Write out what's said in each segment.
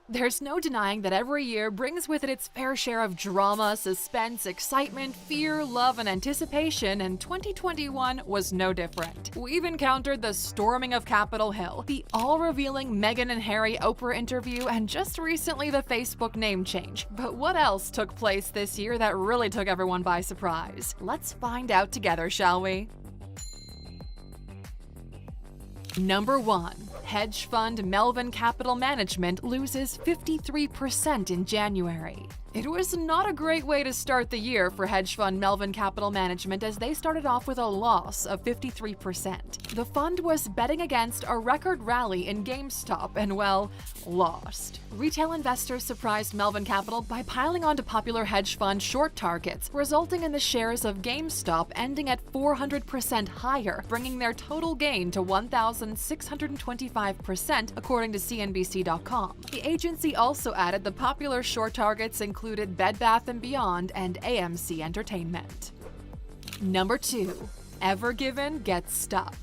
There's no denying that every year brings with it its fair share of drama, suspense, excitement, fear, love, and anticipation, and 2021 was no different. We've encountered the storming of Capitol Hill, the all-revealing Meghan and Harry Oprah interview, and just recently the Facebook name change. But what else took place this year that really took everyone by surprise? Let's find out together, shall we? Number 1. Hedge fund Melvin Capital Management loses 53% in January. It was not a great way to start the year for hedge fund Melvin Capital Management, as they started off with a loss of 53%. The fund was betting against a record rally in GameStop and, well, lost. Retail investors surprised Melvin Capital by piling onto popular hedge fund short targets, resulting in the shares of GameStop ending at 400% higher, bringing their total gain to 1,625%, according to CNBC.com. The agency also added the popular short targets included Bed Bath & Beyond and AMC Entertainment. Number 2. Ever Given gets stuck.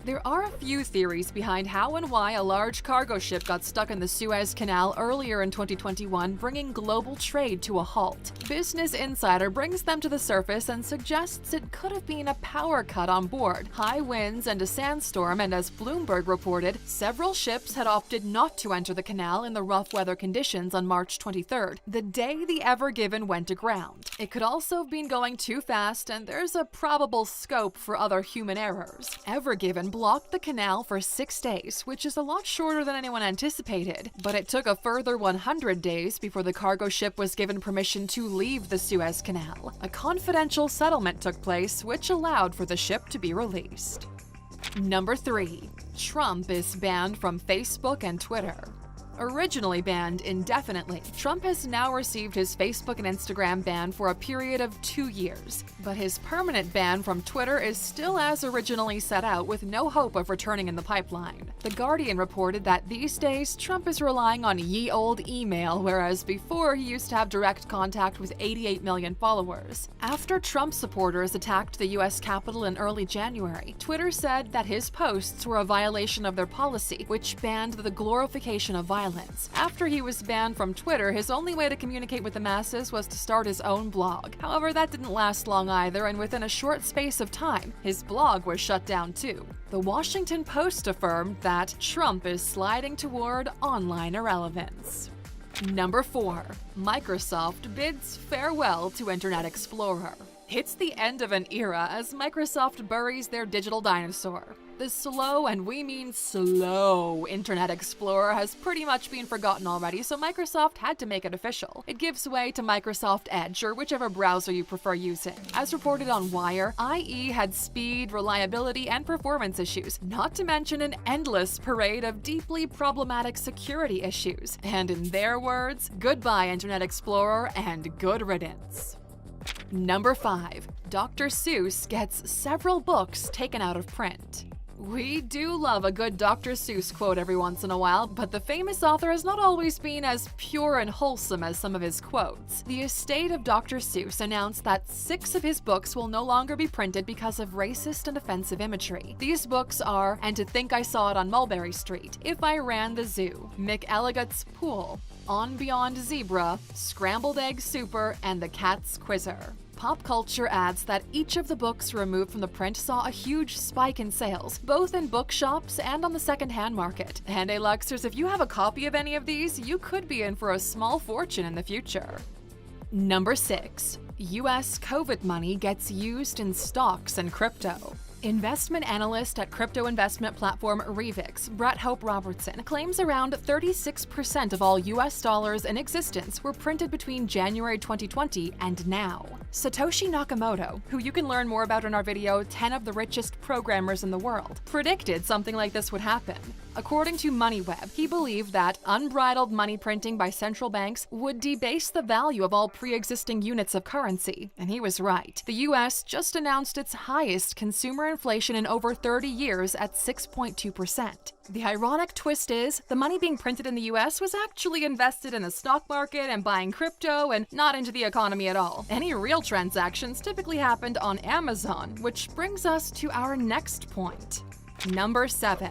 There are a few theories behind how and why a large cargo ship got stuck in the Suez Canal earlier in 2021, bringing global trade to a halt. Business Insider brings them to the surface and suggests it could have been a power cut on board, high winds, and a sandstorm, and as Bloomberg reported, several ships had opted not to enter the canal in the rough weather conditions on March 23rd, the day the Ever Given went aground. It could also have been going too fast, and there's a probable scope for other human errors. Ever Given blocked the canal for 6 days, which is a lot shorter than anyone anticipated, but it took a further 100 days before the cargo ship was given permission to leave the Suez Canal. A confidential settlement took place, which allowed for the ship to be released. Number 3. Trump is banned from Facebook and Twitter. Originally banned indefinitely, Trump has now received his Facebook and Instagram ban for a period of 2 years. But his permanent ban from Twitter is still as originally set out, with no hope of returning in the pipeline. The Guardian reported that these days Trump is relying on ye olde email, whereas before he used to have direct contact with 88 million followers. After Trump supporters attacked the U.S. Capitol in early January, Twitter said that his posts were a violation of their policy, which banned the glorification of violence. After he was banned from Twitter, his only way to communicate with the masses was to start his own blog. However, that didn't last long either, and within a short space of time, his blog was shut down too. The Washington Post affirmed that Trump is sliding toward online irrelevance. Number 4. Microsoft bids farewell to Internet Explorer. It's the end of an era as Microsoft buries their digital dinosaur. The slow, and we mean slow, Internet Explorer has pretty much been forgotten already, so Microsoft had to make it official. It gives way to Microsoft Edge, or whichever browser you prefer using. As reported on Wire, IE had speed, reliability, and performance issues, not to mention an endless parade of deeply problematic security issues. And in their words, goodbye Internet Explorer and good riddance. Number 5. Dr. Seuss gets several books taken out of print. We do love a good Dr. Seuss quote every once in a while, but the famous author has not always been as pure and wholesome as some of his quotes. The estate of Dr. Seuss announced that 6 of his books will no longer be printed because of racist and offensive imagery. These books are And to Think I Saw It on Mulberry Street, If I Ran the Zoo, McElligot's Pool, On Beyond Zebra, Scrambled Egg Super, and The Cat's Quizzer. Pop Culture adds that each of the books removed from the print saw a huge spike in sales, both in bookshops and on the second-hand market. And hey, Luxers, if you have a copy of any of these, you could be in for a small fortune in the future. Number 6. U.S. COVID money gets used in stocks and crypto. Investment analyst at crypto investment platform Revix, Brett Hope Robertson, claims around 36% of all US dollars in existence were printed between January 2020 and now. Satoshi Nakamoto, who you can learn more about in our video 10 of the richest programmers in the world, predicted something like this would happen. According to MoneyWeb, he believed that unbridled money printing by central banks would debase the value of all pre-existing units of currency, and he was right. The US just announced its highest consumer inflation in over 30 years at 6.2%. The ironic twist is, the money being printed in the US was actually invested in the stock market and buying crypto and not into the economy at all. Any real transactions typically happened on Amazon, which brings us to our next point. Number 7.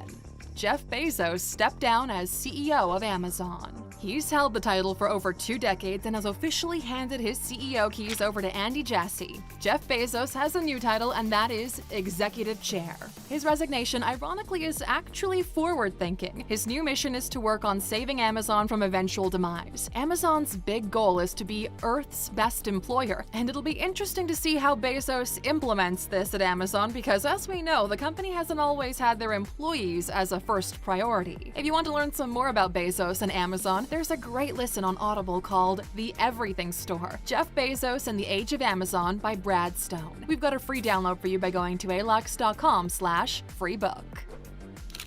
Jeff Bezos stepped down as CEO of Amazon. He's held the title for over 2 decades and has officially handed his CEO keys over to Andy Jassy. Jeff Bezos has a new title, and that is Executive Chair. His resignation, ironically, is actually forward-thinking. His new mission is to work on saving Amazon from eventual demise. Amazon's big goal is to be Earth's best employer, and it'll be interesting to see how Bezos implements this at Amazon because, as we know, the company hasn't always had their employees as a first priority. If you want to learn some more about Bezos and Amazon, there's a great listen on Audible called The Everything Store: Jeff Bezos and the Age of Amazon by Brad Stone. We've got a free download for you by going to alux.com/freebook.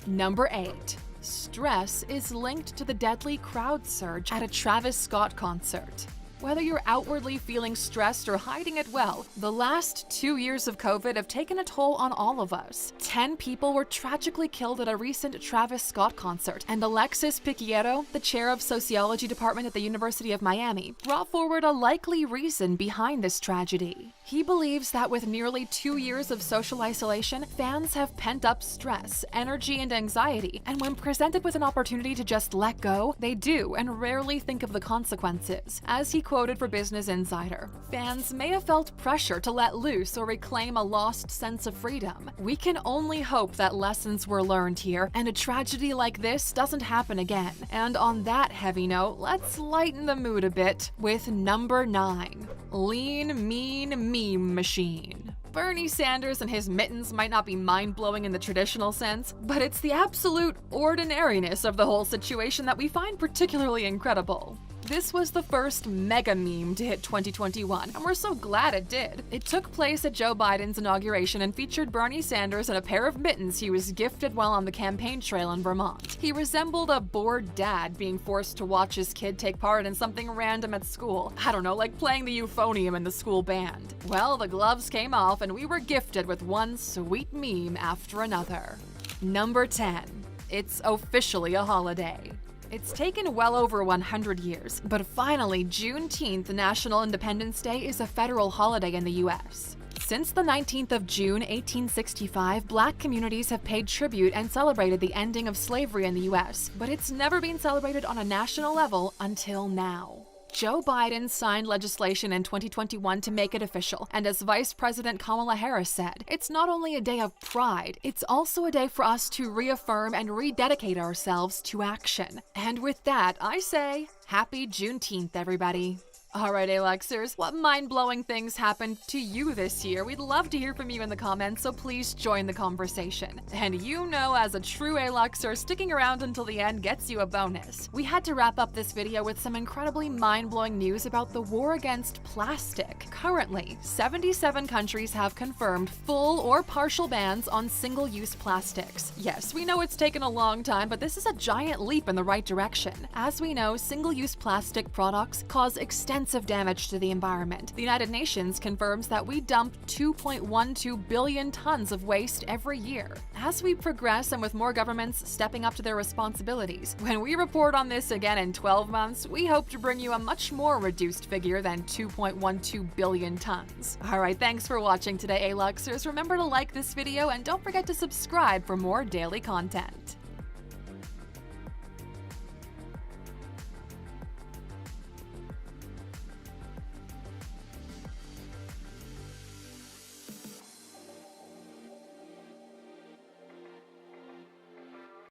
Number 8. Stress is linked to the deadly crowd surge at a Travis Scott concert. Whether you're outwardly feeling stressed or hiding it well, the last 2 years of COVID have taken a toll on all of us. 10 people were tragically killed at a recent Travis Scott concert, and Alexis Piqueiro, the chair of sociology department at the University of Miami, brought forward a likely reason behind this tragedy. He believes that with nearly 2 years of social isolation, fans have pent-up stress, energy, and anxiety, and when presented with an opportunity to just let go, they do and rarely think of the consequences. As he quoted for Business Insider, "Fans may have felt pressure to let loose or reclaim a lost sense of freedom. We can only hope that lessons were learned here, and a tragedy like this doesn't happen again." And on that heavy note, let's lighten the mood a bit with number 9. Lean, mean meme machine. Bernie Sanders and his mittens might not be mind-blowing in the traditional sense, but it's the absolute ordinariness of the whole situation that we find particularly incredible. This was the first mega meme to hit 2021, and we're so glad it did. It took place at Joe Biden's inauguration and featured Bernie Sanders in a pair of mittens he was gifted while on the campaign trail in Vermont. He resembled a bored dad being forced to watch his kid take part in something random at school. I don't know, like playing the euphonium in the school band. Well, the gloves came off and we were gifted with one sweet meme after another. Number 10. It's officially a holiday. It's taken well over 100 years, but finally, Juneteenth, National Independence Day, is a federal holiday in the U.S. Since the 19th of June, 1865, Black communities have paid tribute and celebrated the ending of slavery in the U.S., but it's never been celebrated on a national level until now. Joe Biden signed legislation in 2021 to make it official, and as Vice President Kamala Harris said, it's not only a day of pride, it's also a day for us to reaffirm and rededicate ourselves to action. And with that, I say, Happy Juneteenth, everybody. Alright, Aluxers, what mind-blowing things happened to you this year? We'd love to hear from you in the comments, so please join the conversation. And you know, as a true Aluxer, sticking around until the end gets you a bonus. We had to wrap up this video with some incredibly mind-blowing news about the war against plastic. Currently, 77 countries have confirmed full or partial bans on single-use plastics. Yes, we know it's taken a long time, but this is a giant leap in the right direction. As we know, single-use plastic products cause extensive damage to the environment. The United Nations confirms that we dump 2.12 billion tons of waste every year. As we progress and with more governments stepping up to their responsibilities, when we report on this again in 12 months, we hope to bring you a much more reduced figure than 2.12 billion tons. Alright, thanks for watching today, Aluxers. Remember to like this video and don't forget to subscribe for more daily content.